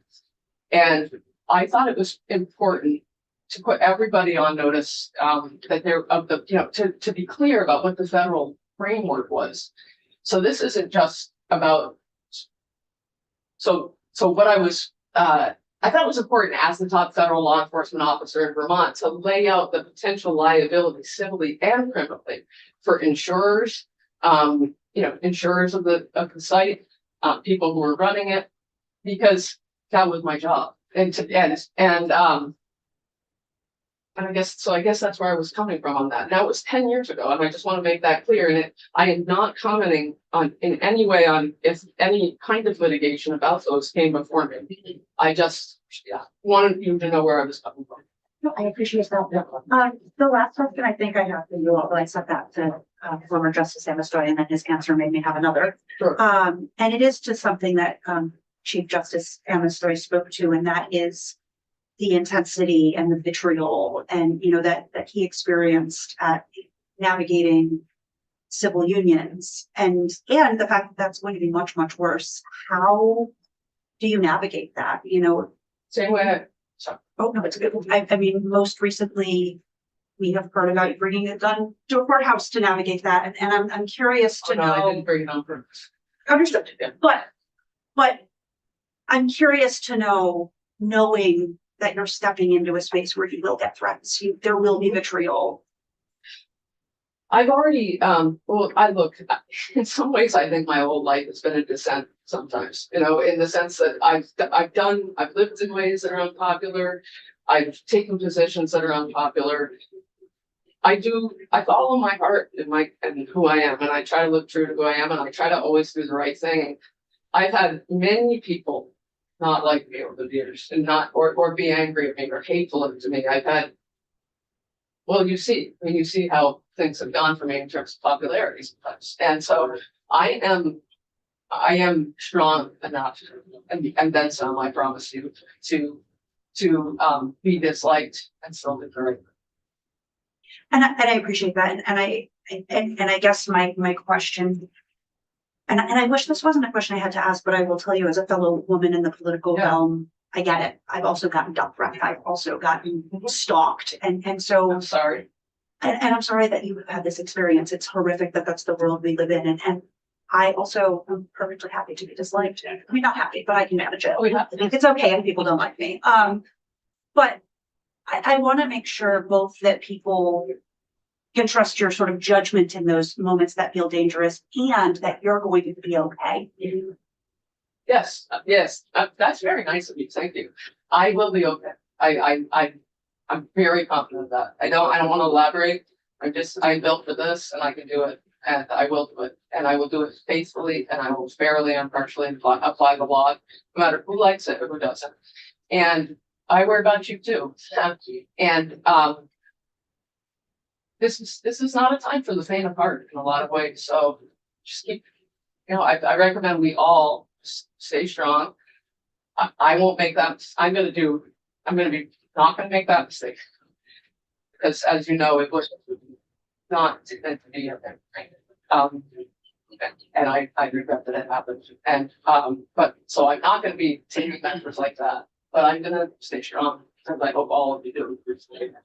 And I thought it was important to put everybody on notice that to be clear about what the federal framework was. So this isn't just about, so what I thought it was important as the top federal law enforcement officer in Vermont to lay out the potential liability civilly and criminally for insurers, insurers of the site, people who are running it, because that was my job. And I guess that's where I was coming from on that. Now it was 10 years ago, and I just want to make that clear. And I am not commenting on in any way on if any kind of litigation about those came before me. I just wanted you to know where I was coming from. No, I appreciate that. The last question I think I have for you, although I said that to former Justice Amistoy, and then his answer made me have another. Sure. And it is to something that Chief Justice Amistoy spoke to, and that is the intensity and the vitriol, and that he experienced at navigating civil unions, and the fact that that's going to be much, much worse. How do you navigate that? Same way. Oh no, it's good. I mean, most recently we have heard about you bringing a gun to a courthouse to navigate that, and I'm curious to know. I didn't bring it on purpose. Understood. Yeah. But I'm curious to know, knowing that you're stepping into a space where you will get threats, there will be vitriol. I've already, in some ways, I think my whole life has been a descent sometimes, in the sense that I've lived in ways that are unpopular. I've taken positions that are unpopular. I follow my heart and who I am, and I try to look true to who I am, and I try to always do the right thing. I've had many people not like me over the years, and or be angry at me or hateful to me. I've had, you see how things have gone for me in terms of popularity sometimes. And so I am strong enough, and then some, I promise you, to be disliked and still be correct. I appreciate that. And I guess my question, and I wish this wasn't a question I had to ask, but I will tell you as a fellow woman in the political Yeah. realm, I get it. I've also gotten duck threatened. I've also gotten stalked. And so, I'm sorry. and I'm sorry that you had this experience. It's horrific that that's the world we live in. And I also am perfectly happy to be disliked. I mean, not happy, but I can manage it. It's okay if people don't like me. But I want to make sure both that people can trust your sort of judgment in those moments that feel dangerous and that you're going to be okay. Yes, that's very nice of you. Thank you. I will be okay. I'm very confident of that. I don't want to elaborate. I'm built for this and I can do it and I will do it and I will do it faithfully and I will fairly and impartially apply the law, no matter who likes it or who doesn't. And I worry about you too. And, this is not a time for the faint of heart in a lot of ways. So just keep, I recommend we all stay strong. I won't make that. I'm going to be not going to make that mistake because, as you know, it was not meant to be. And I regret that it happened. And but so I'm not going to be taking measures like that. But I'm going to stay strong. And I hope all of you do.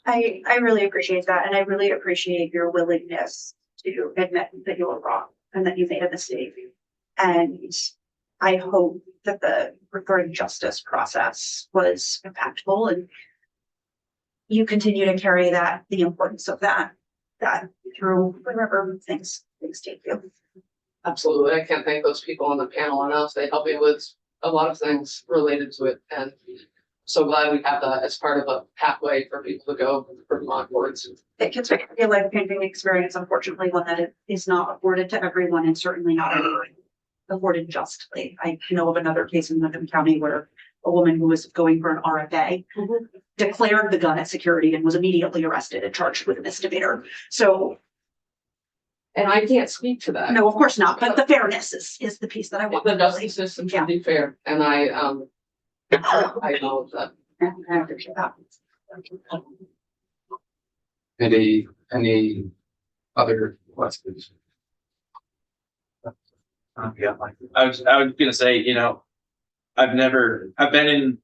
I really appreciate that. And I really appreciate your willingness to admit that you were wrong and that you made a mistake. And I hope that the referring justice process was impactful and you continue to carry the importance of that through wherever things take you. Absolutely. I can't thank those people on the panel enough. They helped me with a lot of things related to it. And so glad we have that as part of a pathway for people to go for Vermont boards. It can be a life-changing experience, unfortunately, one that is not afforded to everyone and certainly not afforded justly. I know of another case in Windham County where a woman who was going for an RFA declared the gun at security and was immediately arrested and charged with a misdemeanor. So, and I can't speak to that. no, of course not. But the fairness is the piece that I want. The justice system should be fair, and I acknowledge that. I appreciate that. Any other questions? Yeah, I was gonna say, I've been in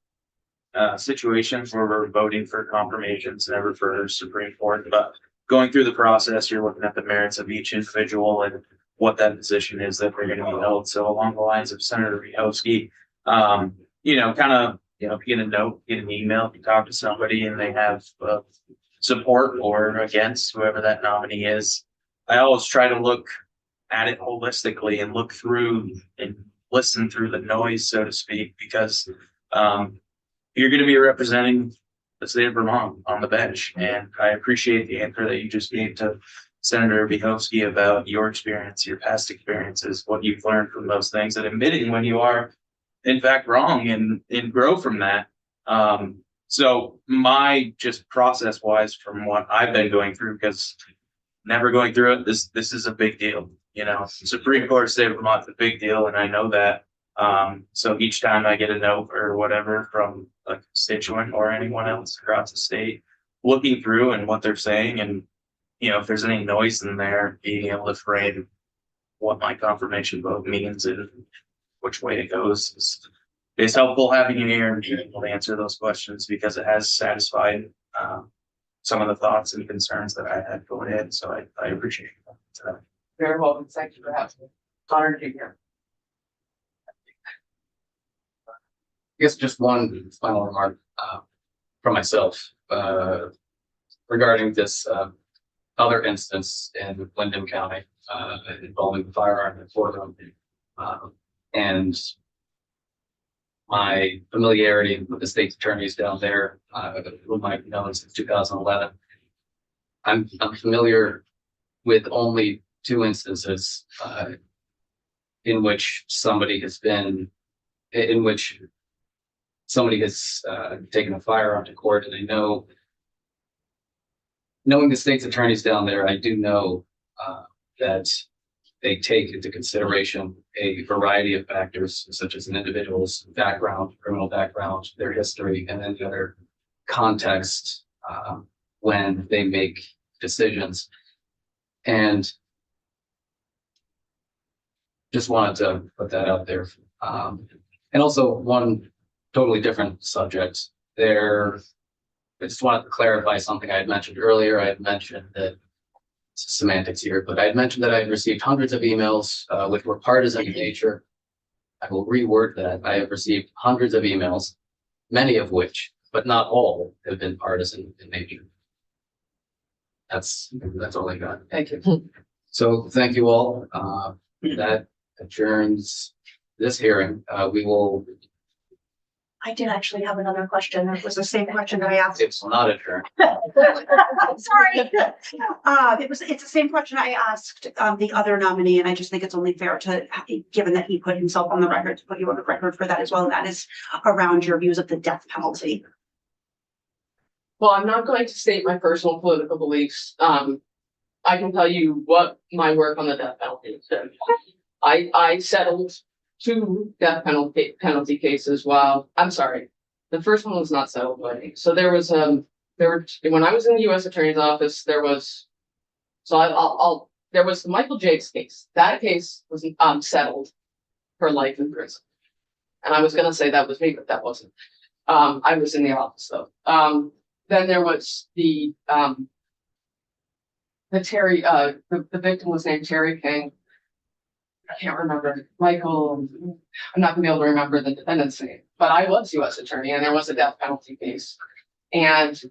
situations where we're voting for confirmations, never for Supreme Court, but going through the process, you're looking at the merits of each individual and what that position is that they're going to be held. So along the lines of Senator Rehowski, get a note, get an email, you talk to somebody and they have support or against whoever that nominee is. I always try to look at it holistically and look through and listen through the noise, so to speak, because you're going to be representing the state of Vermont on the bench. And I appreciate the answer that you just gave to Senator Rehowski about your experience, your past experiences, what you've learned from those things, and admitting when you are in fact wrong and grow from that. So my just process wise from what I've been going through, because never going through it, this is a big deal. Supreme Court state of Vermont's a big deal, and I know that. So each time I get a note or whatever from a constituent or anyone else across the state, looking through and what they're saying, and if there's any noise in there, being able to frame what my confirmation vote means and which way it goes is helpful having you here and being able to answer those questions, because it has satisfied some of the thoughts and concerns that I had going in. So I appreciate that. Very welcome. Thank you for having me. Honored to be here. I guess just one final remark from myself regarding this other instance in Windham County involving the firearm in Fordham, and my familiarity with the state's attorneys down there, whom I've known since 2011. I'm familiar with only two instances in which somebody has taken a firearm to court, and I know, knowing the state's attorneys down there, I do know that they take into consideration a variety of factors, such as an individual's background, criminal background, their history, and then the other context when they make decisions. And just wanted to put that out there. And also one totally different subject there. I just wanted to clarify something I had mentioned earlier. I had mentioned that semantics here, but I had mentioned that I had received hundreds of emails, which were partisan in nature. I will reword that. I have received hundreds of emails, many of which, but not all, have been partisan in nature. That's all I got. Thank you. So thank you all. That adjourns this hearing. We will, I did actually have another question. It was the same question that I asked. it's not adjourned. Sorry. It's the same question I asked, the other nominee, and I just think it's only fair to, given that he put himself on the record, to put you on the record for that as well. And that is around your views of the death penalty. Well, I'm not going to state my personal political beliefs. I can tell you what my work on the death penalty has been. I settled 2 death penalty cases while, I'm sorry, the first one was not settled by me. So there was, when I was in the U.S. Attorney's Office, there was, there was the Michael Jakes case. That case was, settled for life in prison. And I was gonna say that was me, but that wasn't. I was in the office though. Then there was the Terry, the victim was named Terry King. I can't remember Michael. I'm not gonna be able to remember the defendant's name, but I was U.S. attorney and there was a death penalty case. And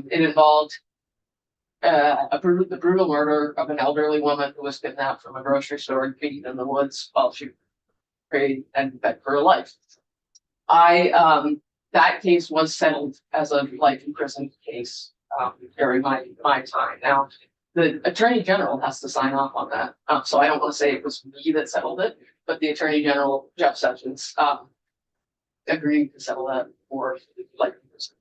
it involved the brutal murder of an elderly woman who was kidnapped from a grocery store and beaten in the woods while she prayed and begged for her life. That case was settled as a life in prison case during my time. Now, the Attorney General has to sign off on that. So I don't want to say it was me that settled it, but the Attorney General, Jeff Sessions, agreed to settle that for life in prison.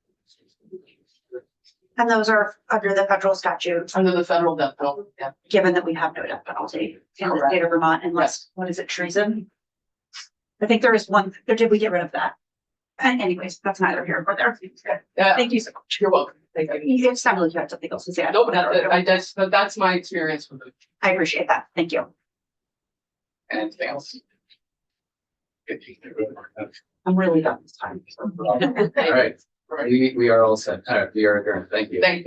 And those are under the federal statute, Under the federal death penalty, yeah. given that we have no death penalty in the Correct. state of Vermont unless, what is it, treason? I think there is one, or did we get rid of that? And anyways, that's neither here nor there. Thank you so much. You're welcome. Thank you. It sounded like you had something else to say. No, but that's my experience with it. I appreciate that. Thank you. Anything else? I'm really done this time. All right. We are all set. All right, we are adjourned. Thank you. Thank you.